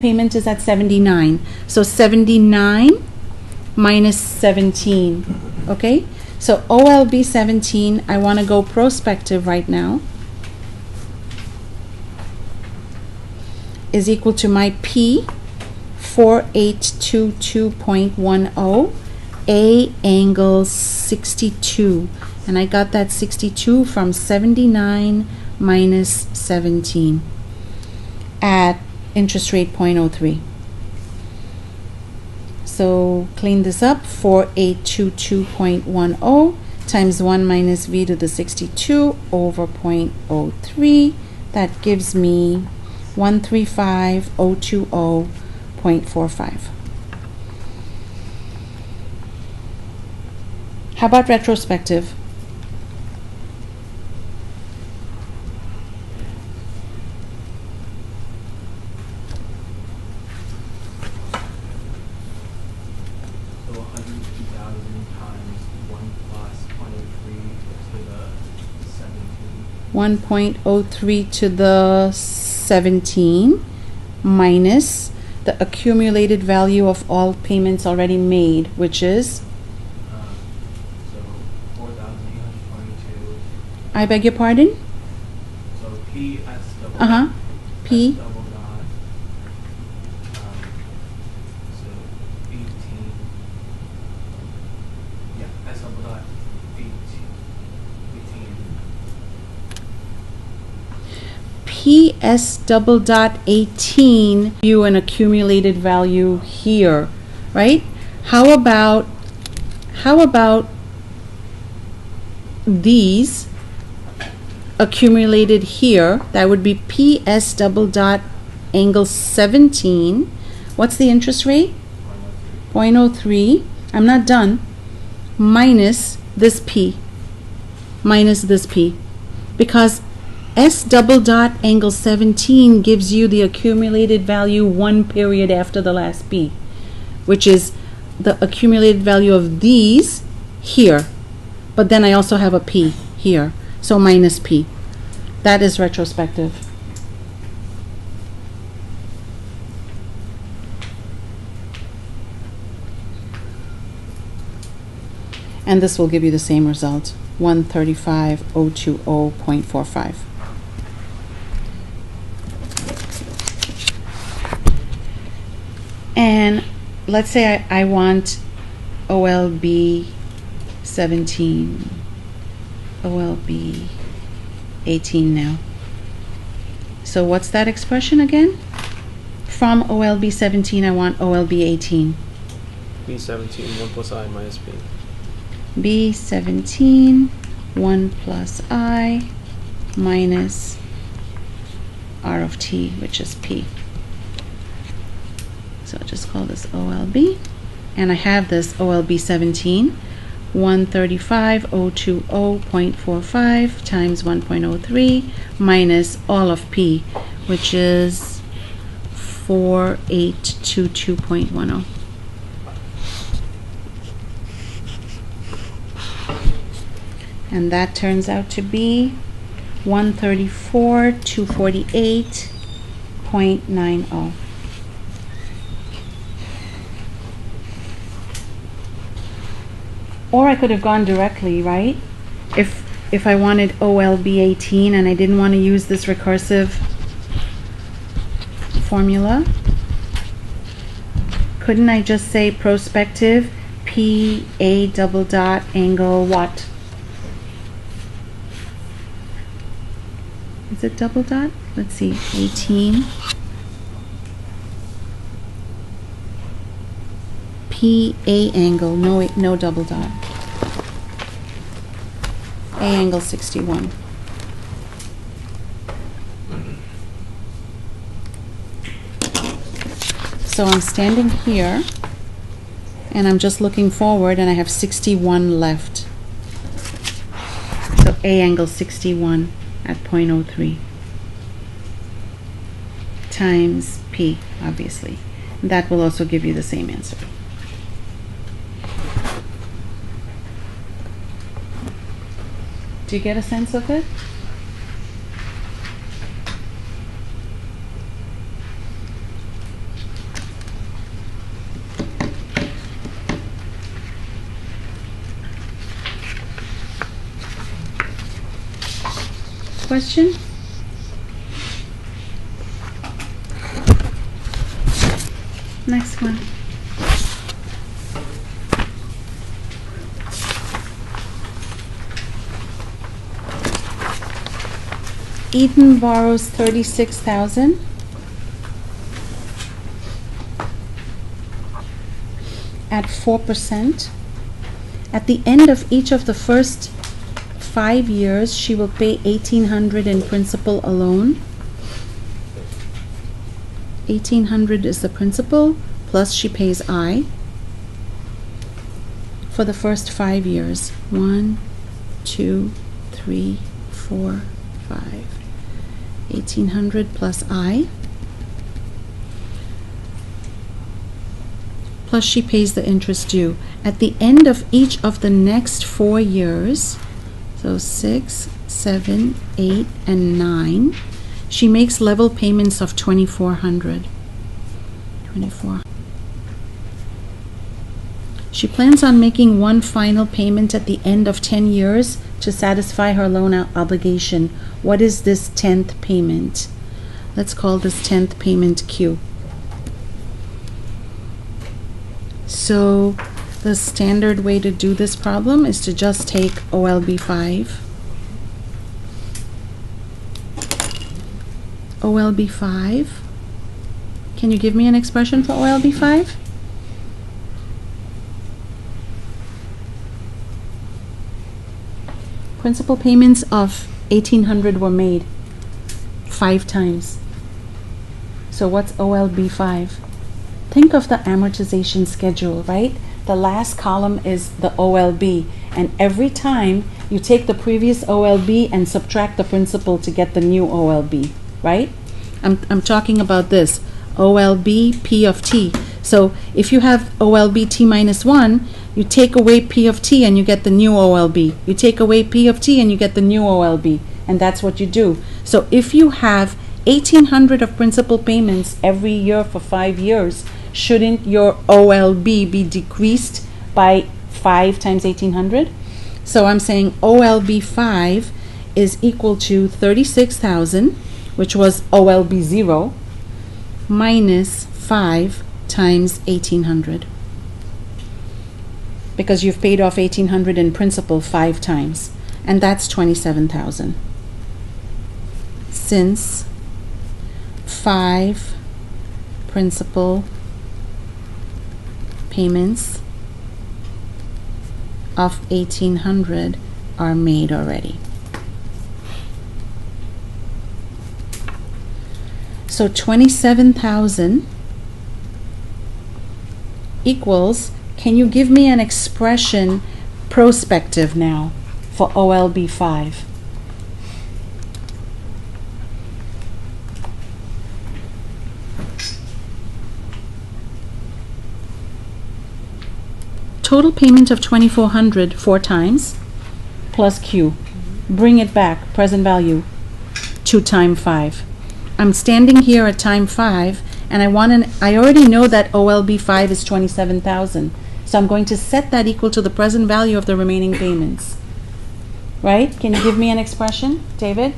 payment is at 79. So 79 minus 17. Okay? So OLB 17, I want to go prospective right now, is equal to my P, 4822.10, A angle 62. And I got that 62 from 79 minus 17 at interest rate 0.03. So clean this up, 4822.10 times 1 minus v to the 62 over 0.03. That gives me 135,020.45. How about retrospective? So 150,000 times 1 plus 0.03 to the 17. 1.03 to the 17 minus the accumulated value of all payments already made, which is, So 4,822. I beg your pardon? So P S double. Uh-huh. P. S double dot. So 18. Yeah, S double dot 18. PS double dot 18, you an accumulated value here, right? How about these accumulated here? That would be PS double dot angle 17. What's the interest rate? 0.03. I'm not done. Minus this P. Minus this P. Because S double dot angle 17 gives you the accumulated value 1 period after the last P, which is the accumulated value of these here. But then I also have a P here, so minus P. That is retrospective. And this will give you the same result, 135,020.45. And let's say I want OLB 17, OLB 18 now. So what's that expression again? From OLB 17, I want OLB 18. B17, 1 plus I minus B. B17, 1 plus I minus R of t, which is P. So I'll just call this OLB. And I have this OLB 17, 135,020.45 times 1.03 minus all of P, which is 4822.10. And that turns out to be 134,248.90. Or I could have gone directly, right? If I wanted OLB 18 and I didn't want to use this recursive formula, couldn't I just say prospective P A double dot angle what? Is it double dot? Let's see, 18. PA angle, no double dot. A angle 61. So I'm standing here and I'm just looking forward and I have 61 left. So A angle 61 at 0.03 times P, obviously. That will also give you the same answer. Do you get a sense of it? question? Next one. Eden borrows 36,000. At 4%. At the end of each of the first 5 years, she will pay 1,800 in principal alone. 1,800 is the principal, plus she pays I for the first 5 years. 1, 2, 3, 4, 5. 1,800 plus I. Plus she pays the interest due. At the end of each of the next 4 years, so 6, 7, 8, and 9, she makes level payments of 2,400. 24. She plans on making one final payment at the end of 10 years to satisfy her loan obligation. What is this 10th payment? Let's call this 10th payment Q. So the standard way to do this problem is to just take OLB 5. OLB 5. Can you give me an expression for OLB 5? Principal payments of 1,800 were made 5 times. So what's OLB 5? Think of the amortization schedule, right? The last column is the OLB, and every time you take the previous OLB and subtract the principal to get the new OLB, right? I'm talking about this, OLB P of T. So if you have OLB T minus 1, you take away P of T and you get the new OLB. You take away P of T and you get the new OLB, and that's what you do. So if you have 1,800 of principal payments every year for 5 years, shouldn't your OLB be decreased by 5 times 1,800? So I'm saying OLB 5 is equal to 36,000, which was OLB 0, minus 5 times 1,800. Because you've paid off 1,800 in principal 5 times, and that's 27,000. Since 5 principal payments of 1,800 are made already. So 27,000 equals, can you give me an expression prospective now for OLB 5? Total payment of 2,400 4 times plus Q. Bring it back, present value, to time 5. I'm standing here at time 5, and I already know that OLB 5 is 27,000. So I'm going to set that equal to the present value of the remaining payments. Right? Can you give me an expression, David?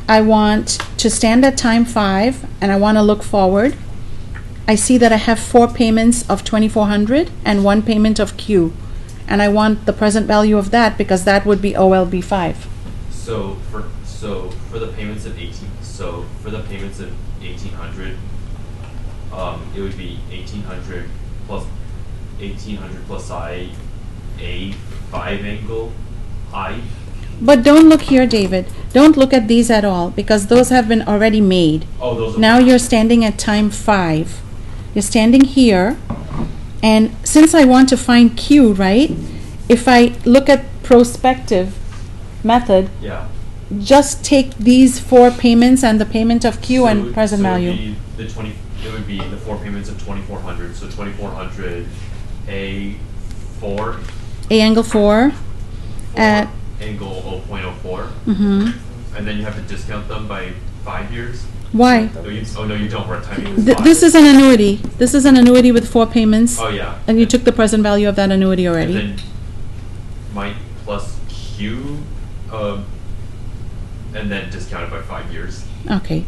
I want to stand at time 5, and I want to look forward. I see that I have 4 payments of 2,400 and 1 payment of Q. And I want the present value of that because that would be OLB 5. So for the payments of 1,800, it would be 1,800 plus a 5 angle I. But don't look here, David. Don't look at these at all because those have been already made. Oh, those are now you're standing at time 5. You're standing here, and since I want to find Q, right? If I look at prospective method, yeah. Just take these 4 payments and the payment of Q and present value. It would be the 4 payments of 2,400. So 2,400 A4. A angle 4 at angle 0.04. And then you have to discount them by 5 years. Why? No, you don't. We're at timing. This is an annuity. This is an annuity with 4 payments. Oh yeah. And you took the present value of that annuity already. And then my plus Q. and then discount it by 5 years. Okay.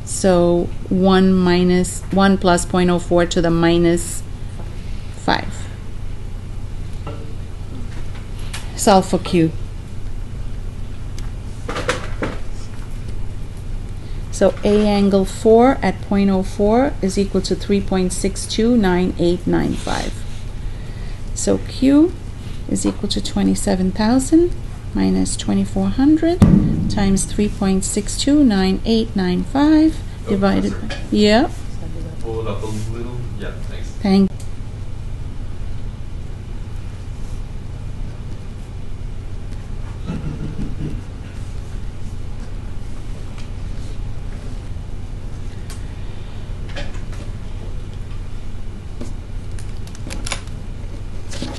So 1 plus 0.04 to the minus 5. Solve for Q. So A angle 4 at 0.04 is equal to 3.629895. So Q is equal to 27,000 minus 2,400 times 3.629895 divided closer. by, yeah, Pull it up a little. Yeah, thanks. thank.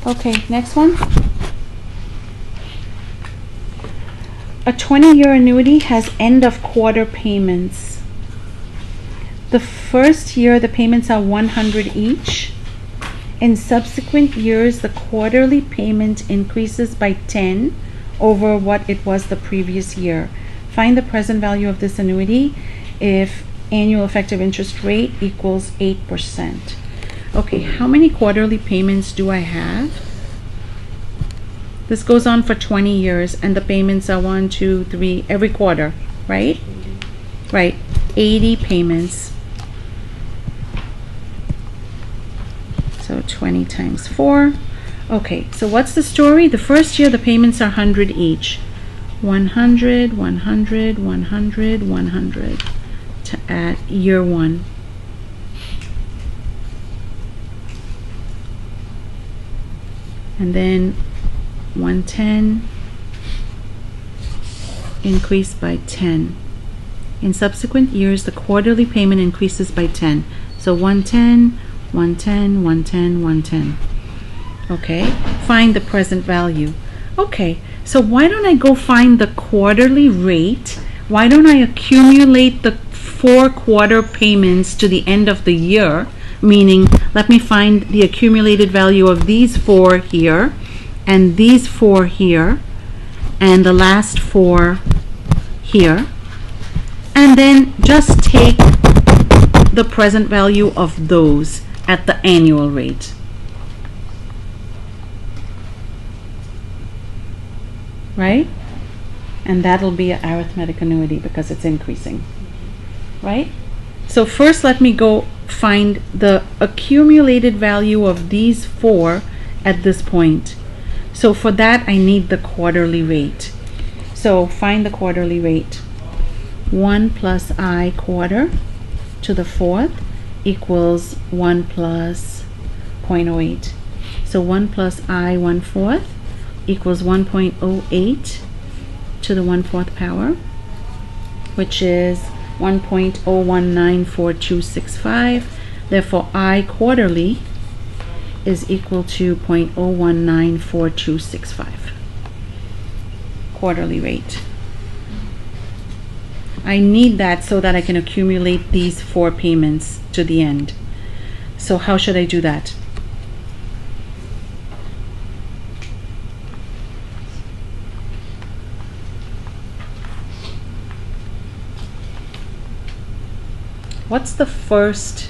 Okay, next one. A 20-year annuity has end of quarter payments. The first year the payments are 100 each. In subsequent years the quarterly payment increases by 10 over what it was the previous year. Find the present value of this annuity if annual effective interest rate equals 8%. Okay, how many quarterly payments do I have? This goes on for 20 years and the payments are 1, 2, 3 every quarter, right? Right, 80 payments. So 20 times 4. Okay, so what's the story? The first year the payments are 100 each. 100, 100, 100, 100 at year 1. And then 110 increased by 10. In subsequent years, the quarterly payment increases by 10. So 110, 110, 110, 110. Okay, find the present value. Okay, so why don't I go find the quarterly rate? Why don't I accumulate the 4 quarter payments to the end of the year? Meaning, let me find the accumulated value of these 4 here, and these 4 here, and the last 4 here, and then just take the present value of those at the annual rate. Right? And that'll be an arithmetic annuity because it's increasing. Right? So first let me go find the accumulated value of these 4 at this point. So for that I need the quarterly rate. So find the quarterly rate. 1 plus I quarter to the 4th equals 1 plus 0.08. So 1 plus I 1/4 equals 1.08 to the 1/4 power, which is 1.0194265. Therefore, I quarterly is equal to 0.0194265. Quarterly rate. I need that so that I can accumulate these 4 payments to the end. So how should I do that? What's the first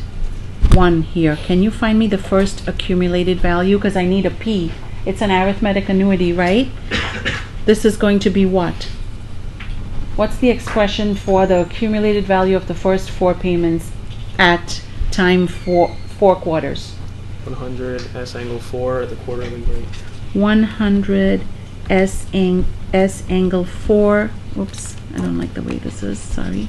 one here? Can you find me the first accumulated value? Because I need a P. It's an arithmetic annuity, right? This is going to be what? What's the expression for the accumulated value of the first 4 payments at time 4 quarters? 100 S angle 4 at the quarterly rate. 100 S angle 4. Oops, I don't like the way this is, sorry.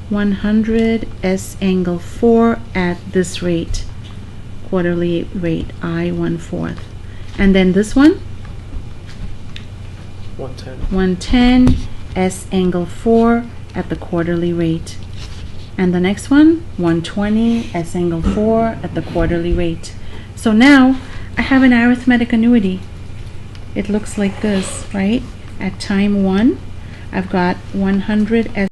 100 S angle 4 at this rate, quarterly rate, I 1/4. And then this one? 110. 110 S angle 4 at the quarterly rate. And the next one? 120 S angle 4 at the quarterly rate. So now I have an arithmetic annuity. It looks like this, right? At time 1, I've got 100 S